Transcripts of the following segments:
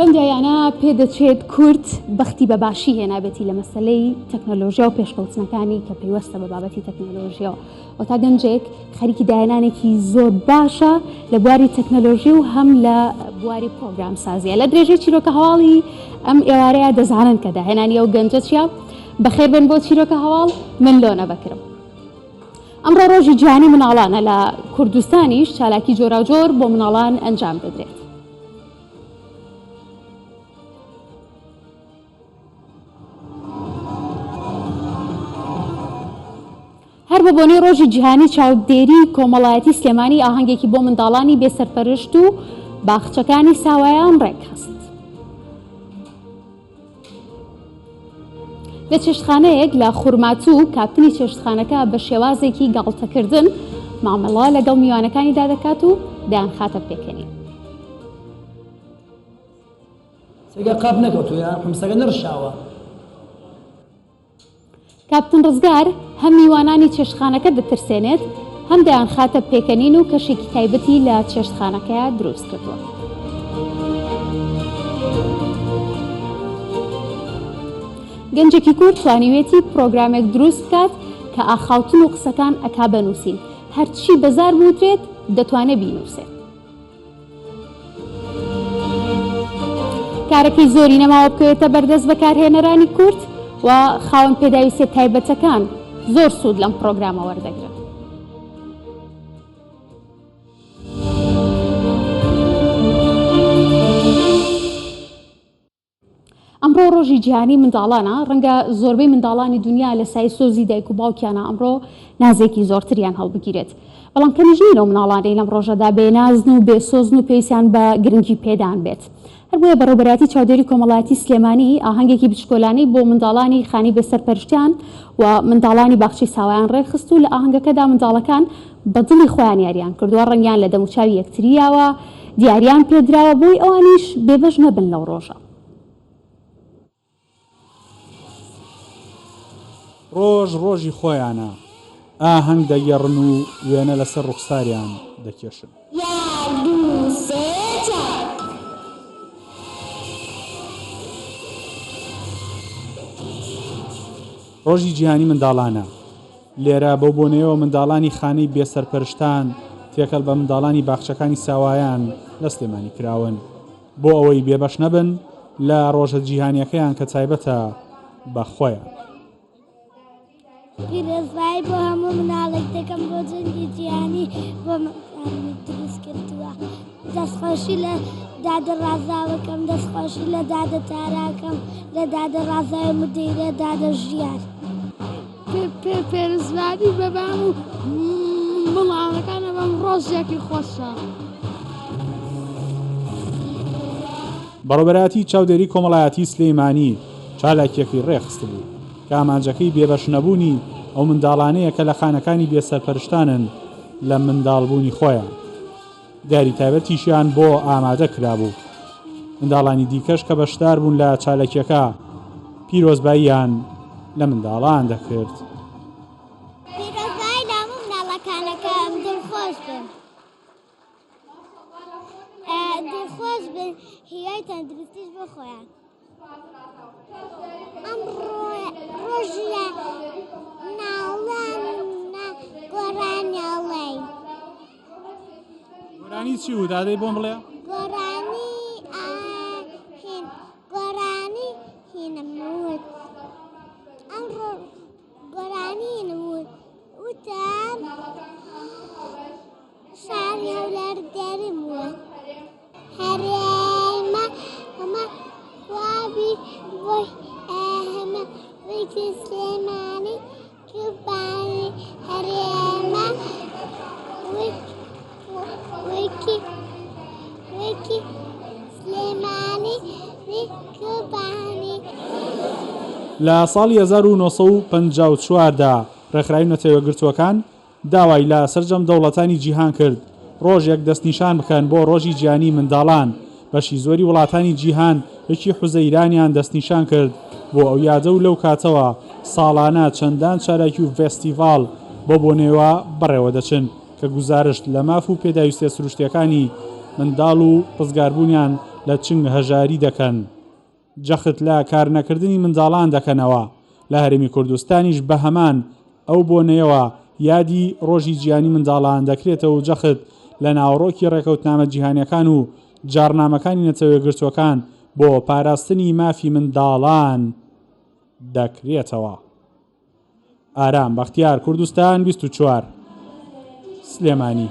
بەم جایانە پێدەچێت کورد بەختی بەباشی هێنابێتی لە مەسلەی تەکنۆلۆژیا و پێشکەوتنەکانی کە پێوەستە بە بابەتی تەکنۆلۆژیەوە و تا گەنجێک خەریکی داهێنانێکی زۆر باشە لە بواری تەکنۆلۆژی و هەم لە بواری پرۆگرام سازیە. لە درێژەی چیرۆکە هەواڵی ئەم ئێوارەیە دەزانن کە داهێنانی ئەو گەنجە چیە. بەخێر بن بۆ چیرۆکە هەواڵ، من لۆنە بەکرم. ئەمڕۆ ڕۆژی جیهانی مناڵانە لە کوردستانیش چالاکی جۆراوجۆر بۆ مناڵان ئەنجام دەدرێت. هەر بە بۆنەی ڕۆژی جیهانی چاودێری کۆمەڵایەتی سلێمانی ئاهەنگێکی بۆ منداڵانی بێسەرپەرشت و باخچەکانی ساوایان ڕێک هەست. لە چێشتخانەیەک لە خورماتوو کاپنی چێشتخانەکە بە شێوازێکی گاڵتەکردن مامەڵە لەگەڵ میوانەکانیدا دەکات و دەیان خاتە پێکەنی. سێگە قاپ نەکەوتوە حمسەکە نەڕشاوە. کاپتن ڕزگار هەم میوانانی چێشتخانەکە دەترسێنێت، هەم دەیان خاتە پێکەنین و کەشێکی تایبەتی لە چێشتخانەکەیە دروست کردووە. گەنجێکی کورد توانیوێتی پرۆگرامێک دروست بکات کە ئاخاوتن و قسەکان ئەکا بنووسین، هەرچی بەزار بوترێت دەتوانێت بینووسێت. کارەکەی زۆری نەماوە بکەوێتە بەردەست بەکارهێنەرانی کورد و خاوەن پێداویستە تایبەتەکان زۆر سوود لەم پرۆگرامە وەردەگرن. ئەمڕۆ ڕۆژی جیهانی منداڵانە، ڕەنگە زۆربەی منداڵانی دنیا لە سای سۆزی دایک و باوکیانە ئەمڕۆ نازێکی زۆرتریان هەڵبگیرێت، بەڵام کەمیژنی لەو مناڵانەی لەم ڕۆژەدا بێنازن و بێسۆزن و پێویستیان بە گرنگی پێدان بێت. هەر بۆیە بەڕێوەبەراتی چاودێری کۆمەڵایەتی سلێمانی ئاهەنگێکی بچکۆلانەی بۆ منداڵانی خانی بێسەرپەرشتیان و منداڵانی باخچەی ساوایان ڕێکخست و لە ئاهەنگەکەدا منداڵەکان بە دڵی خۆیان یاریان کردووە، ڕەنگیان لە دەموچاوی یەکتریاوە، دیاریان پێدراوە بۆی ئەوانیش بێبەش نەبن لەو ڕۆژە. ڕۆژ ڕۆژی خۆیانە، ئاهەنگ دەگەڕن و وێنە لەسەر ڕوخساریان دەکێشن. ڕۆژی جیهانی منداڵانە لێرە بەو بۆنەوە منداڵانی خانەی بێسەرپەرشتان تێکەڵ بە منداڵانی باخچەکانی ساوایان لە سلێمانی کراون بۆ ئەوەی بێبەش نەبن لە ڕۆژە جیهانیەکەیان کە تایبەتە بە خۆیان. پیرۆزبایی بۆ هەموو مناڵێک دەکەم بۆ جەنگی جیهانی بۆ دروست کردووە. دەستخۆشی لە دادە ڕازاوەکەم، دەستخۆشی لە دادە تاراکەم، لە دادە ڕازاوی مدیرە دادە ژیان. پێرزبانی بەبام و مڵانەکانە بەم ڕۆژێکی خۆشە. بەڕێوەبەراتی چاودێری کۆمەڵایەتی سلێمانی چالاکیەکەی ڕێخست بوو کە ئامانجەکەی بێبەش نەبوونی ئەو منداڵانەیە کە لە خانەکانی بێسەرپەرشتانن لە منداڵبوونی خۆیان. دیاری تایبەتیشیان بۆ ئامادە کرابوو. منداڵانی دیکەش کە بەشدار بوون لە چالاکیەکە پیرۆزباییان لە منداڵان دەکرد. پیرۆزبایی هەموو مناڵەکانەکەم دڵخۆش بن. دڵخۆش بن هیوای تەندروستیش بۆ خۆیان. ئەم ڕۆژە ناوڵانە گۆرانیاڵێ. گۆرانی چی و دادەی بۆم بڵێ؟ گۆرانی هینەموت. ئەم گۆرانی هینەموت وتم شاری هەولەر دەرم وە هەرێمە هەمە وابی بۆی ئەهمە وەیکی سلێمانی کبانی هەرێمە وەیکی سلێمانی کبانی. لە ساڵی 1954دا ڕێکخراوی نەتەوەگرتووەکان داوای لە سەرجەم دەوڵەتانی جیهان کرد ڕۆژێک دەستنیشان بکەن بۆ ڕۆژی جیهانی منداڵان. بەشی زۆری وڵاتانی جیهان یەکی حوزەیرانیان دەستنیشان کرد بۆ ئەو یادە و لەو کاتەوە ساڵانە چەندان چالاکی و فێستیڤاڵ بۆ بۆنێوە بەڕێوە دەچن کە گوزارشت لە ماف و پێداویستە سروشتیەکانی منداڵ و ڕزگاربوونیان لە چنگ هەژاری دەکەن جەخت لە کارنەکردنی منداڵان دەکەنەوە لە هەرێمی کوردستانیش بە هەمان ئەو بۆنەیەوە یادی ڕۆژی جیهانی منداڵان دەکرێتەوە و جەخت لە ناوڕۆکی ڕێکەوتنامە جیهانیەکان و جارنامەکانی نەتەوەیەگرتوەکان بۆ پاراستنی مافی منداڵان دەکرێتەوە. ئارام بەختیار، کوردستان 24 سلێمانی.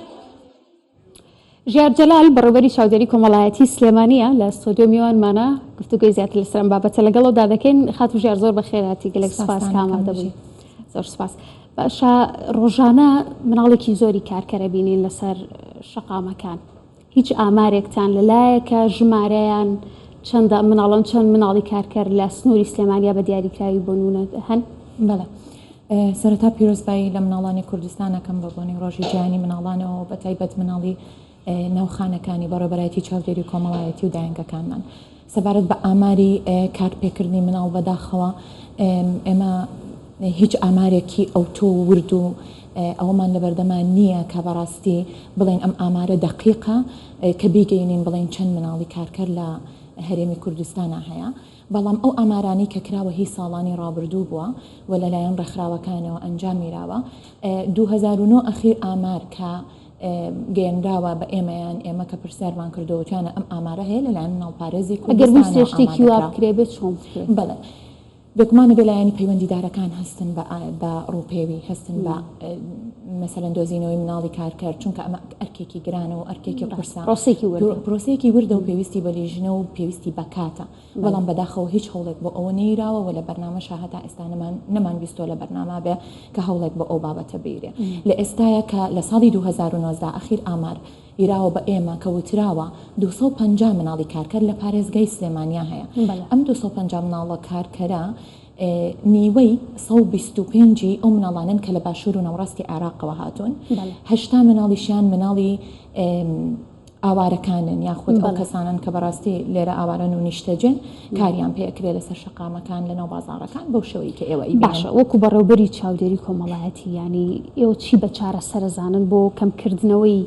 ژیار جەلال بەڕێوەبەری چاودێری کۆمەڵایەتی سلێمانیە لە ستۆدیۆ میوانمانە گفتوگوی زیاتر لەسەر ئەم بابەتە لەگەڵەوە دەکەین. خات و ژیار زۆر بەخێراتی گەلێک سوپاس کامادە بووی. زۆر سوپاس. باشە ڕۆژانە مناڵێکی زۆری کارکەرە بینین لەسەر شەقامەکان. هیچ ئامارێکتان لەلایەکە ژمارەیان چەندە مناڵن چەند مناڵی کارکەر لە سنووری سلێمانیا بە دیاریکراوی بۆ نونە هەن؟ بەڵێ. سەرەتا پیرۆزبایی لە مناڵانی کوردستانەکەم بە بۆنی ڕۆژی جیهانی مناڵانەوە بە تایبەت مناڵی ناوخانەکانی بەڕێوەبەرایەتی چاودێری کۆمەڵایەتی و دایانگەکانمان سەبارەت بە ئاماری کارپێکردنی مناڵ بەداخەوە ئێمە هیچ ئامارێکی ئەوتۆ ورد و ئەوەمان لە بەردەمان نییە کە بەڕاستی بڵێن ئەم ئامارە دەقیقە کە بیگەینین بڵێن چەند مناڵی کارکەر لە هەرێمی کوردستانە هەیە. بەڵام ئەو ئامارانی کە کراوە هی ساڵانی ڕابردوو بووە و لەلایەن ڕێکخراوەکانەوە ئەنجام میراوە 2009 ئەخیر ئامار کە گەیەنراوە بە ئێمە کە پرسیارمان کردەوەتیانە ئەم ئامارە هەیە لەلایەن مناڵپارێزی ئەگەر ویست شتێکی وا بکرێ بێت چۆن بڵێ بێگومانە بێلایەنی پەیوەندیدارەکان هەستن بە ڕووپێوی هەستن بە مەسەلەن دۆزینەوەی مناڵی کارکەر چونکە ئەمە ئەرکێکی گرانە و ئەرکێکی قورسە پرۆسەیەکی وردە و پێویستی بە لیژنە و پێویستی بەکاتە. بەڵام بەداخەوە هیچ هەوڵێک بۆ ئەوە نەیراوە و لە بەرنامەشە هەتا ئێستا نەمان بیستۆ لە بەرنامە بێ کە هەوڵێک بە ئەو بابەتە بیرێ. لە ئێستایە کە لە ساڵی 2019 ئەخیر ئامار ئیراوە بە ئێمە کە وتراوە 250 مناڵی کارکەر لە پارێزگای سلێمانیا هەیە. ئەم 250 مناڵە کارکەرە نیوەی 125 ئەو مناڵانن کە لە باشوور و نەوڕاستی عێراقەوە هاتوون. 80 مناڵیشیان مناڵی ئاوارەکانن یاخود ئەو کەسانن کە بەڕاستی لێرە ئاوارەن و نیشتەجن کاریان پێکرێت لەسەر شەقامەکان لە ناو بازاڕەکان بەو شەوەی کە ئێوە باشە. وەکو بەڕێوەبەری چاودێری کۆمەڵایەتی ینی ئێوە چی بە چارەسەرزانن بۆ کەمکردنەوەی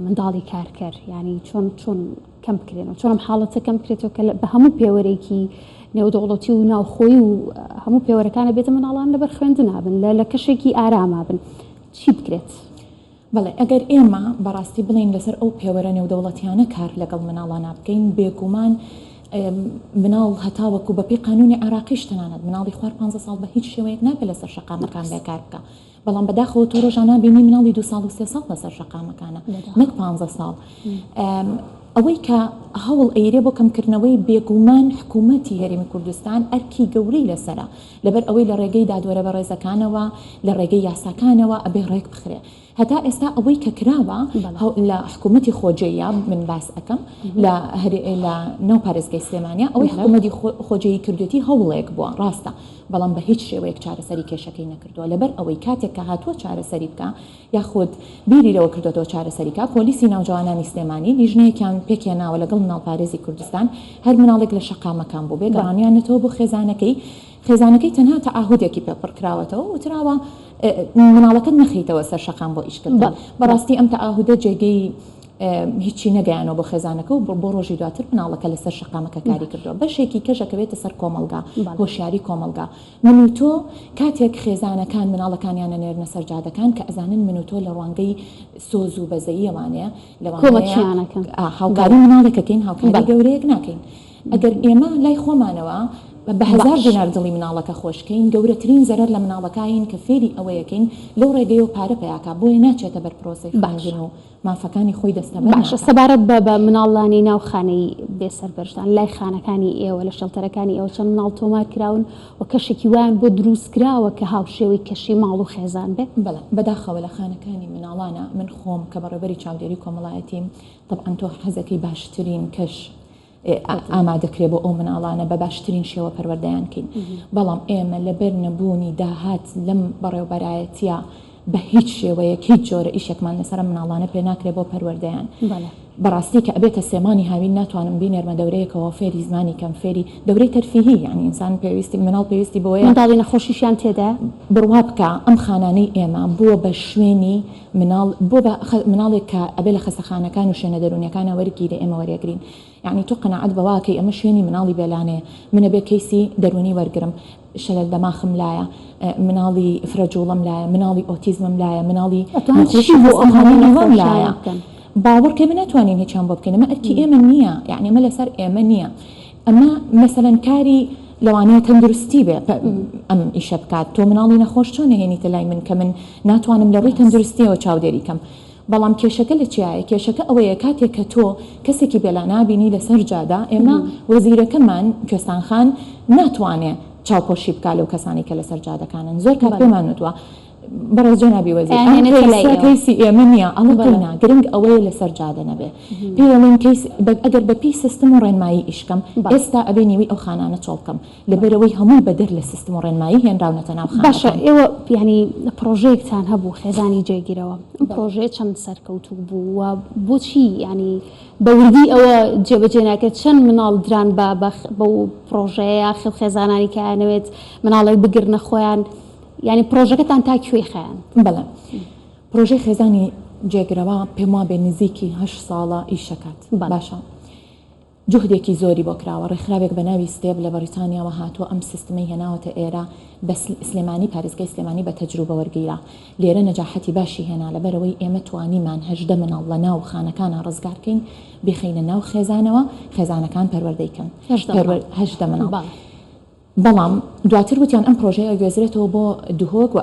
منداڵی کارکەر ینی چۆن کەم بکرێنەوە چۆن ئەم حاڵەتە کەم بکرێتەوە کە بە هەموو پێوەرێکی نێودەوڵەتی و ناوخۆی و هەموو پێوەرەکانە بێتە مناڵان لەبەر خوێندن هابن لە کەشێکی ئاراما بن چی بکرێت؟ بەڵێ ئەگەر ئێمە بەڕاستی بڵین لەسەر ئەو پێوەرە نێودەوڵەتیانە کار لەگەڵ مناڵانە بکەین بێگومان مناڵ هەتاوەکو بەپێی قانونی عێراقیش تەنانەت مناڵی خوار 15 ساڵ بە هیچ شێوەیەک نابێت لەسەر شەقامەکان بێکار بکە. بەڵام بەداخەوە تۆ ڕۆژانە بینی مناڵی 2 ساڵ و 3 ساڵ لەسەر شەقامەکانە نەک 15 ساڵ. ئەوەی کە هەوڵ ئەیرێ بۆ کەمکردنەوەی بێگومان حکوومەتی هەرێمی کوردستان ئەرکی گەورەی لەسەرە لەبەر ئەوەی لە ڕێگەی دادوەرە بە ڕێزەکانەوە لە ڕێگەی یاساکانەوە ئەبێ ڕێک بخرێ. هەتا ئێستا ئەوەی کە کراوە لە حکوومەتی خۆجەیە من باس ئەەکەم لە ناو پارێزگای سلێمانیا ئەوەی حکوومەتی خۆجەیی کردوێتی هەوڵێک بووە ڕاستە بەڵام بە هیچ شێوەیەک چارەسەری کێشەکەی نەکردووە لەبەر ئەوەی کاتێک کە هاتووە چارەسەری بکە یاخود بیریرەوە کردوەوە چارەسەریکە پۆلیسی ناوجوانانی سلێمانی لیژنەیەکیان پێکێناوە لەگەڵ مناڵپارێزی کوردستان هەر مناڵێک لە شەقامەکان بوو بێ گەڕانیانەتەوە بۆ خێزانەکەی تەنها تا ئاهودێکی پێپڕکراوەتەوە وتراوە مناڵەکەت نەخیتەوە سەر شەقام بۆ ئیشکردن. بەڕاستی ئەم تا ئاهودە جێگەی هیچی نەگەیانەوە بۆ خێزانەکە و بۆ ڕۆژی دواتر مناڵەکە لەسەر شەقامەکە کاری کردەوە بەشێکی کەژەکەوێتە سەر کۆمەلگا هۆشیاری کۆمەلگا. من و تۆ کاتێک خێزانەکان مناڵەکانیانە نێرنە سەر جادەکان کە ئەزانن من و تۆ لە ڕوانگەی سۆز و بەزەییەوانەیە کۆمەڵکیانەکەن هاوکاری مناڵێکەکەین هاوکاری گەورەیەک ناکەین. ئەگەر ئێمە لای خۆمانەوە بە 1000 دینار دڵی مناڵەکە خۆشکەین گەورەترین زەرەر لە مناڵەکەین کە فێری ئەوەیەکەین لەو ڕێگەی و پارە پیاکە بۆیە ناچێتە بەر پرۆسەی خوێندن و مافەکانی خۆی دەستەبەر. باشە سەبارەت بە مناڵانی ناوخانەی بێسەربەرشتان لای خانەکانی ئێوە لە شەڵتەرەکانی ئێوە چەند مناڵ تۆمار کراون و کەشێکی وان بۆ دروست کراوە کە هاوشێوەی کەشی ماڵ و خێزان بێت؟ بەڵێ بەداخەوە لە خانەکانی مناڵانە من خۆم کە بەڕێوەبەری چاودێری کۆمەڵایەتیم طبعاً تۆ حەزەکەی باشترین کەش ئامادەکرێ بۆ ئەو مناڵانە بە باشترین شێوە پەروەردەیانکەین. بەڵام ئێمە لەبەر نەبوونی داهات لەم بەڕێوەبەرایەتیە بە هیچ شێوەیەک هیچ جۆرە ئیشێکمان لەسەر مناڵانە پێ ناکرێ بۆ پەروەردەیان. بەڕاستی کە ئەبێتە سێمانی هاوین ناتوانم بینێرمە دەورەیەکەوە فێری زمانی کەم فێری دەورەی تەرفیهی یعنی ئینسان پێویستی مناڵ پێویستی بۆیە منداڵی نەخۆشیشیان تێدا بڕوا بکە ئەم خانانەی ئێمە بووە بە شوێنی مناڵ بۆ بە مناڵێک کە ئەبێ لە خەستەخانەکان و شوێنە دەرونیەکانە وەرگیرە ئێمە وەرەگرین یعنی تۆ قەنەعەت بەواکەی ئەمە شوێنی مناڵی بێلانەیە منە بێ کەیسی دەرونی وەرگرم شەلل دەماخم لایە مناڵی فرەجوڵم لایە مناڵی ئۆتیزمم لایە مناڵی نەخۆشیەوەم لایە باوەڕکە من ناتوانین هیچیان بۆ بکەین ئەمە ئەرکی ئێمە نییە یعنی ئەمە لەسەر ئێمە نییە ئەمە مەسەلەن کاری لەوانەیە تەندروستی بێ ئەم ئیشە بکات تۆ مناڵی نەخۆش چۆن نهێنیتە لای من کە من ناتوانم لە ڕووی تەندروستیەوە چاودێری کەم بەڵام کێشەکە لە چیایە کێشەکە ئەوەیە کاتێک کە تۆ کەسێکی بێلا نابینی لەسەر جادا ئێمە وەزیرەکەمان کوێستان خان ناتوانێت چاوپۆشی بکات لەو کەسانی کە لەسەر جادەکانن زۆر کار پێمان وتووە بەڕێز جەنابی وەزیر کەیسی ئێمە نییە ئەڵقینا گرنگ ئەوەیە لەسەر جادە نەبێ پێڵێن ئەگەر بە پێی سیستم و ڕێنمایی ئیشکەم ئێستا ئەبێ نیوی ئەو خانانە چۆڵکەم لەبەرەوەی هەموو بەدەر لە سیستم و ڕێنمایی هێنراونەتە ناو خانە باشە ئێوە ینی پرۆژەیەکتان هەبوو خێزانی جێگیرەوە ئەم پرۆژەیە چەند سەرکەوتوو بوو و بۆچی ینی بەوردی ئەوە جێبەجێ ناکرێت چەند مناڵ دران بەو پرۆژەیە خێزانانی کەیانەوێت مناڵی بگرنە خۆیان یعنی پرۆژەکەتان تا کوێی خەیان بەڵێ پرۆژەی خێزانی جێگرەوە پێم وا بێ نزیکی 8 ساڵە ئیشەکات باشە جوهدێکی زۆری بۆ کراوە ڕێکخراوێک بە ناوی ستێب لە بەریتانیاوە هاتووە ئەم سیستمی هێناوەتە ئێرە بە سلێمانی پارێزگای سلێمانی بە تەجروبە وەرگیرا لێرە نەجاحەتی باشی هێنا لەبەرەوەی ئێمە توانیمان 18 مناڵ لە ناو خانەکانە ڕزگارکەین بخەینە ناو خێزانەوە خێزانەکان پەروەردەیکەن 18 مناڵ بەڵام دواتر وتیان ئەم پرۆژەیە ئەگوێزرێتەوە بۆ دوهۆک و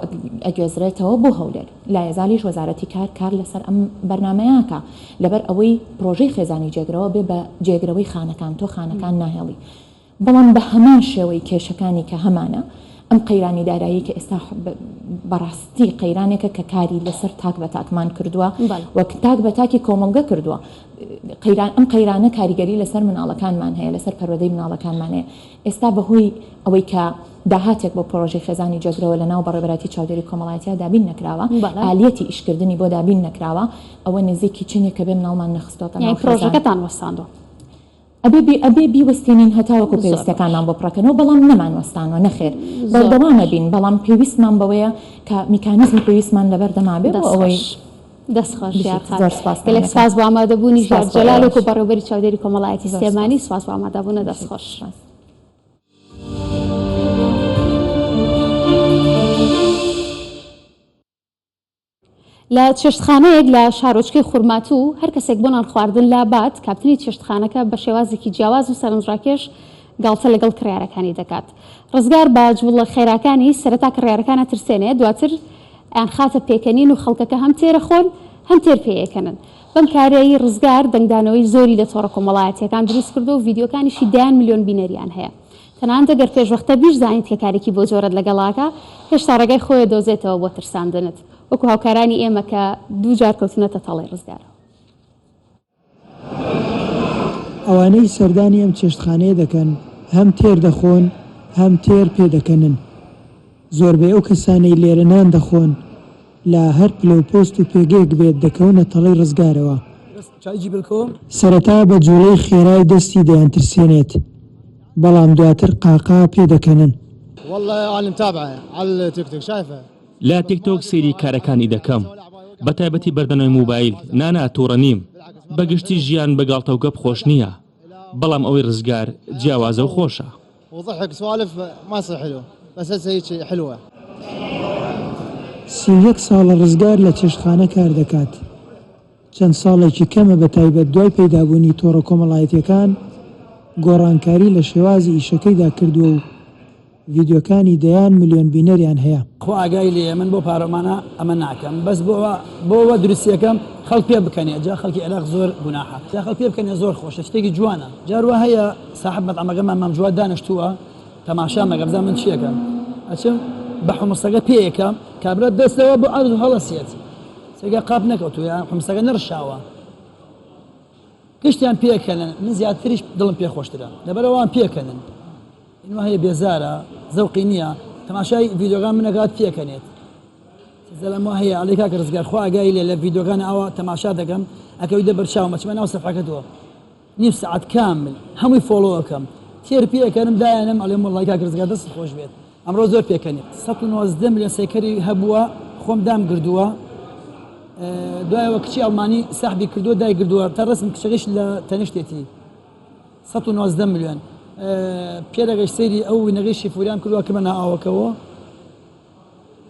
ئەگوێزرێتەوە بۆ هەولێر لا ێزالیش وەزارەتی کار لەسەر ئەم بەرنمەیەکە لەبەر ئەوەی پرۆژەی خێزانی جێگرەوە بێ بە جێگرەوەی خانەکان تۆ خانەکان ناهێڵی بەڵام بە هەمان شێوەی کێشەکانی کە هەمانە ئەم قەیرانی دارایی کە ئێستا بەڕاستی قەیرانێکە کە کاری لەسەر تاک بە تاکمان کردووە وەک تاک بە تاکی کۆمەڵگە کردووە ئەم قەیرانە کاریگەری لەسەر مناڵەکانمان هەیە لەسەر پەروەردەی مناڵەکانمان هەیە ئێستا بەهۆی ئەوەی کە داهاتێک بۆ پرۆژەی خێزانی جێگرەوە لە ناو بەڕێبەتی چاودێری کۆمەڵایەتیە دابین نەکراوە ئالیەتی ئیشکردنی بۆ دابین نەکراوە ئەوە نزیکی چینێک کە بێ مناڵمان نەخستۆتە ناو پرۆژەکەتان وەستاندۆ ئەبێ بیوەستێنین هەتاوەکو پێویستەکانمان بۆ پڕەکەنەوە بەڵام نەمان وەستانەوە نەخێر بەردەوامە بین بەڵام پێویستمان بەوەیە کە میکانیزمی پێویستمان لەبەردەما بێ بۆ ئەوەی دەستخۆش گەلێک سپاس بۆ ئامادەبوونی ژار جەلالێک و بەڕێوەبەری چاودێری کۆمەڵایەتی سلێمانی سپاس بۆ ئامادەبوونە دەستخۆش لە چێشتخانەیەک لە شارۆچکەی خورماتوو هەر کەسێک بۆ نان خواردن لابات کاپتنی چێشتخانەکە بە شێوازێکی جیاواز و سەرنجڕاکێش گاڵتە لەگەڵ کڕیارەکانی دەکات ڕزگار بە جوڵە خێراکانی سەرەتا کڕیارەکانە ترسێنێ دواتر ئەیان خاتە پێکەنین و خەڵکەکە هەم تێرە خۆن هەم تێر پێیەکەنن بەم کارایی ڕزگار دەنگدانەوەی زۆری لە تۆڕە کۆمەڵایەتیەکان دروست کردو و ڤیدیۆکانیشی 10 ملیۆن بینەریان هەیە تەنانەت ئەگەر پێشوەختە بیش زانیت کە کارێکی بۆ جۆرت لەگەڵاکە هێشتا ڕێگای خۆی دۆزێتەوە بۆ ترساندنت وەکو هاوکارانی ئێمە کە دوو جار کەوتونەتە تەڵی ڕزگارە ئەوانەی سەردانی ئەم چێشتخانەیە دەکەن هەم تێر دەخۆن هەم تێر پێدەکەنن زۆربەی ئەو کەسانەی لێرە نان دەخۆن لە هەر پلەپۆست و پێگەیەک بێت دەکەونە تەڵی ڕزگارەوە سەرەتا بە جوڵەی خێرای دەستی دەیان ترسێنێت بەڵام دواتر قاقا پێدەکەنن والله أنا متابعة على التيك توك شايفة لا تيك توك سێری کارەکانی دەکەم بە تایبەتی بەردەنەوەی موبایل نانا تووڕە نیم بەگشتی ژیان بەگاڵتە و گەپ خۆش نییە بەڵام ئەوەی ڕزگار جیاوازە و خۆشە وضحك سوالف ما يصير حلو بس هسه هيك حلوة 31 ساڵە ڕزگار لە چێشتخانە کار دەکات چەند ساڵێکی کەمە بە تایبەت دوای پەیدابوونی تۆڕە کۆمەڵایەتیەکان گۆڕانکاری لە شێوازی ئیشەکەیدا کردووە و ڤیدیۆکانی 10 ملیۆن بینەریان هەیە خۆ ئاگای لێ من بۆ پارۆمانە ئەمە ناکەم بەس بۆەوە دروستیەکەم خەڵک پێ بکەنێ جا خەڵکی عێراق زۆر گوناحە جا خەڵک پێ بکەنێ زۆر خۆشە شتێکی جوانە جاروە هەیە ساحب مەطعەمەکەمان مام جواد دانیشتووە تەماشا مەگە بزان من چیەکەم ئەچم بە حمسەکە پێیەکەم کابرا دەستەوە بۆ عەرز و هەڵەسێت سێگا قاپ نەکەوتووە یان حمسەکە نەڕشاوە گشتیان پێکەنن من زیاتریش دڵم پێ خۆشترە لەبەرەوەوان پێکەنن اینوە هەیە بێزارە زەوقی نییە تەماشای ڤیدیۆگان منەگات پێکەنێت زەلەمە هەیە ئەڵێ کاکە ڕزگار خوا ئاگای لێ لە ڤیدیۆگان ئەوە تەماشا دەکەم ئەکەویدە بەرچاو مەچمە ناو سەفحەکەتەوە نیو سعات کامل هەمووی فۆلۆ ئەەکەم تێر پێەکەنم دایانم ئەڵێم وڵای کاک ڕزگار دەست خۆش بێت ئەمڕۆ زۆر پێکەنێت 190 میلیۆن سەیکەری هەبووە خۆم دام گردووە دوایەوە کچی ئەڵمانی ساحبی کردووە دای گردووە تا ڕسم کچەکەش لە تەنیشتێتی 190 میلیۆن پێدەگەش سەیری ئەو نەگەیشی فوریان کردووە کە بە ناوەکەەوە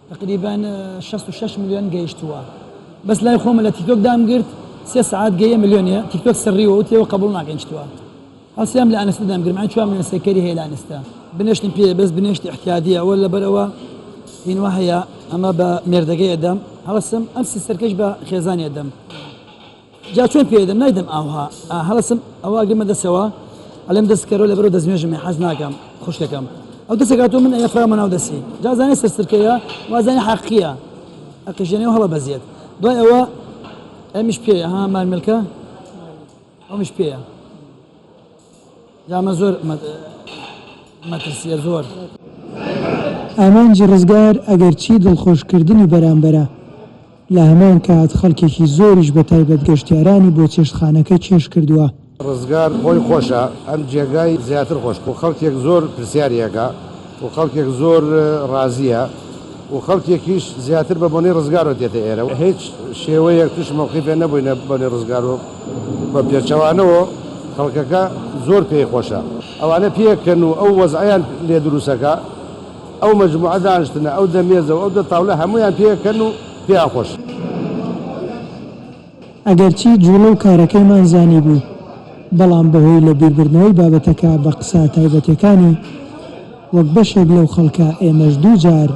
تقریبان 66 میلیۆن گەیشتووە بەس لای خۆمە لە تیکتۆک دامگرت 3 ساعت گەیە میلیۆنیە تیکتۆک سڕیوە و تێوە قبول ناگەنجتووە هەڵسیام لە ئانستا دامگرم 4 میلیۆن سەیکەری هەیە لە ئانستا بنێشتم پێ بەس بنێشتی احتیادیە ئەوە لەبەرەوە هینوا هەیە ئەمە بە مێردەگەی ئەدەم هەڵسم ئەمسی سەرکەش بە خێزانی ئەدەم جا چۆن پێدەم نایدەم ئاوها هەڵسم ئەوە گرمە دەسەوە ئەلێم دەستکەرەوە لەبەرەوە دەستمێژمێ حەز ناکەم خوشکەکەم ئەو دەسەکاتۆ من ئەفرامە ناو دەسی جازانێ سەرسرکەیە وازانێ حەقیە ئەقیژێنێ و هەڵە بەزیێت دوای ئەوە ئەمیش پێیە ها مارملکە ئەومیش پێیە جامە زۆر مەترسیە زۆر ئامانجی ڕزگار ئەگەرچی دڵخۆشکردنی بەرامبەرە لە هەمان کات خەڵکێکی زۆریش بە تایبەت گەشتیارانی بۆ چێشتخانەکە چێش کردووە ڕزگار خۆی خۆشە ئەم جێگای زیاتر خۆش و خەڵکێک زۆر پرسیارەکە و خەڵکێک زۆر ڕازیە و خەڵکێکیش زیاتر بە بۆنەی ڕزگارەوە دێتە ئێرە هیچ شێوەیەک توش مەوقیفێ نەبووینە بۆنەی ڕزگار و بە پێچەوانەوە خەڵکەکە زۆر پێی خۆشە ئەوانە پێکەن و ئەو وەزعیان لێ دروستەکە ئەو مەجموعە دانیشتنە ئەو دەمێزەوە ئەو دەتاولە هەمویان پێکەن و پێیان خۆش ئەگەرچی جوڵە و کارەکەیمان زانی بوو بەڵام بەهۆی لە بیربردنەوەی بابەتەکە بە قسە تایبەتەکانی وەک بەشێک لەو خەڵکە ئێمەش دوو جار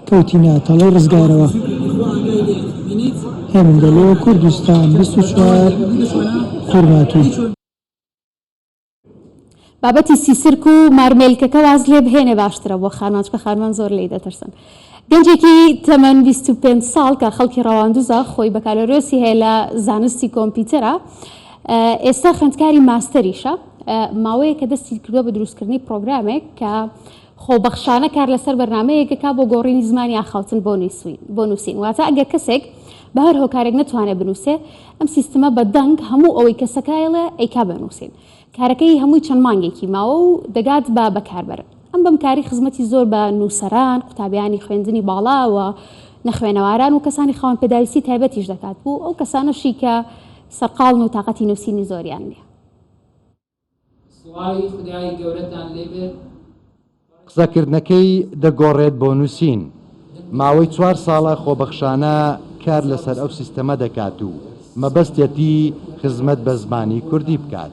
کەوتینە تەڵەی ڕزگارەوە هێمندەلۆ کوردستان 24 خورماتوو بابەتی سیسرک و مارمێلکەکە واز لێ بهێنێ باشترە بۆ خانوانچکە خانمان زۆر لی دەترسن گەنجێکی تەمەن 25 ساڵ کە خەڵکی ڕەواندوزە خۆی بەکالۆرۆسی هەیە لە زانستی کۆمپیوتەرە ئێستا خوێندکاری ماستەریشە ماوەیە کە دەستی کردووە بە دروستکردنی پرۆگرامێک کە خۆبەخشانە کار لەسەر بەرنامەیەکەکە بۆ گۆڕینی زمانی ئاخاوتن بۆ نووسین واتە ئەگەر کەسێک بە هەر هۆکارێک نەتوانێت بنووسێ ئەم سیستەمە بە دەنگ هەموو ئەوەی کەسەکایڵێ ئەیکا بنووسین کارەکەی هەمووی چەند مانگێکی ماوە و دەگات بە بەکاربەر ئەم بەمکاری خزمەتی زۆر بە نووسەران قوتابیانی خوێندنی باڵاوە نەخوێنەواران و کەسانی خاوەن پێداویستی تایبەتیش دەکات بوو ئەو کەسانەشی کە سەرقاڵن و تااقەتی نووسینی زۆریان نییە سوڵاوی خدای گەورەتان لێبێت قسەکردنەکەی دەگۆڕێت بۆ نووسین ماوەی 4 ساڵە خۆبەخشانە کار لەسەر ئەو سیستەمە دەکات و مەبەستێتی خزمەت بە زمانی کوردی بکات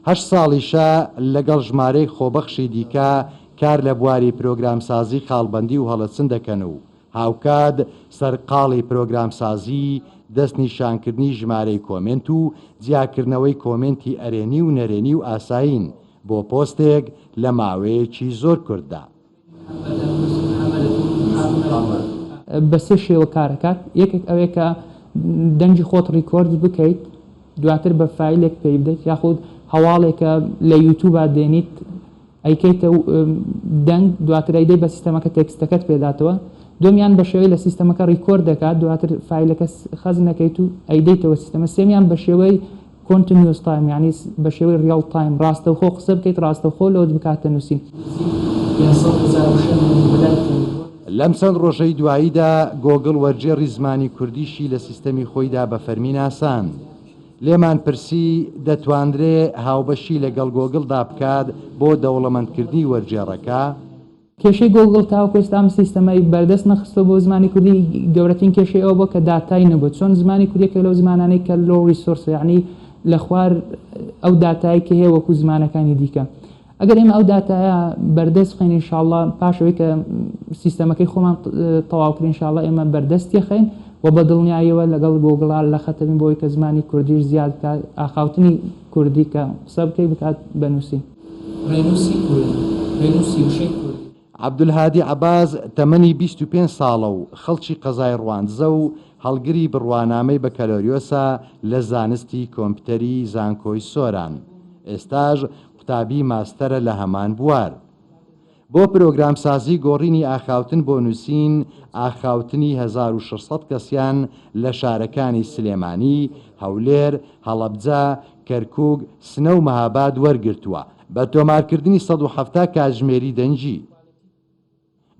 8 ساڵیشە لەگەڵ ژمارەی خۆبەخشی دیکە کار لە بواری پرۆگرامسازی خاڵبەندی و هەڵەچن دەکەن و هاوکات سەرقاڵی پرۆگرامسازی دەست نیشانکردنی ژمارەی کۆمنت و جیاکردنەوەی کۆمنتی ئەرێنی و نەرێنی و ئاساین بۆ پۆستێک لە ماوەیەکی زۆر کورددا بە سێ شێوە کارەکات یەکێک ئەوەیە کە دەنگی خۆت ڕیکۆرد بکەیت دواتر بە فایلێک پێی بدەیت یاخود هەواڵێکە لە یوتیوب دێنیت ئەیکەیتە دەنگ دواتر ئەیدەی بە سیستەمەکە تێکستەکەت پێداتەوە دومیان بە شێوەی لە سیستەمەکە ڕیکۆرد دەکات دواتر فایلەکە خەزنەکەیت و ئەیدەیتەوە سیستەمە سێمیان بە شێوەی کۆنتینیوس تایم یعنی بە شێوەی ریاڵ تایم ڕاستەوخۆ قسە بکەیت ڕاستەوخۆ لەوت بکاتە نووسین لەم چەند ڕۆژەی دواییدا گۆگڵ وەرجێڕی زمانی کوردیشی لە سیستەمی خۆیدا بە فەرمی ناسان لێمان پرسی دەتواندرێ هاوبەشی لەگەڵ گۆگڵدا بکات بۆ دەوڵەمەندکردنی وەرجێڕەکە کێشەی گۆگڵ تاوەکو ئێستا ئەم سیستەمەی بەردەست نەخستەوە بۆ زمانی کوردی گەورەترین کێشەی ئەوە بۆ کە داتای نەبوو چۆن زمانی کوردیەکە لەو زمانانەی کە لۆ ریسۆرس یعنی لە خوار ئەو داتایی کە هەیە وەکو زمانەکانی دیکە ئەگەر ئێمە ئەو داتایە بەردەست بخەین ئینشاءڵڵا پاشەوەی کە سیستەمەکەی خۆمان تەواوکرین ئینشاءڵڵا ئێمە بەردەستی خەین و بە دڵنیاییەوە لەگەڵ گۆگڵا لە خەتەبین بۆی کە زمانی کوردیش زیاد بکات ئاخاوتنی کوردی کە قسە بکەی بکات بەنووسی ڕێنووسی وشەی کوردی عەبدولهادی عەباس تەمەنی 25 ساڵە و خەڵکی قەزای ڕواندزە و هەڵگری بڕوانامەی بەکەلۆریۆسە لە زانستی کۆمپیوتەری زانکۆی سۆران ئێستاژ قوتابی ماستەرە لە هەمان بوار بۆ پرۆگرامسازی گۆڕینی ئاخاوتن بۆ نووسین ئاخاوتنی 1600 کەسیان لە شارەکانی سلێمانی، هەولێر، هەڵەبجە، کەرکووک، سنە و مەهاباد وەرگرتووە بە تۆمارکردنی 170 کاتژمێری دەنجی.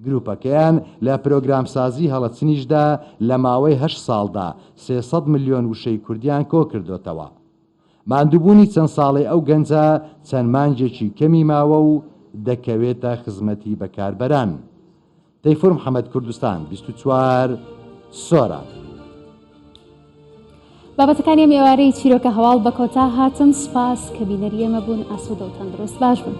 گروپەکەیان لە پرۆگرامسازی هەڵەچنیشدا لە ماوەی 8 ساڵدا 300 ملیۆن وشەی کوردیان کۆ کردوتەوە. ماندووبوونی چەند ساڵی ئەو گەنجە چەند مانجێکی کەمی ماوە و دەکەوێتە خزمەتی بەکاربەران. تەیفۆر محەممەد کوردستان 24 سۆرە. بابەتەکانی ئەم ئێوارەی چیرۆکە هەواڵ بە کۆتا هاتن. سپاس کە بینەری ئێمە بوون. ئاسوودە و تەندروست باش بن.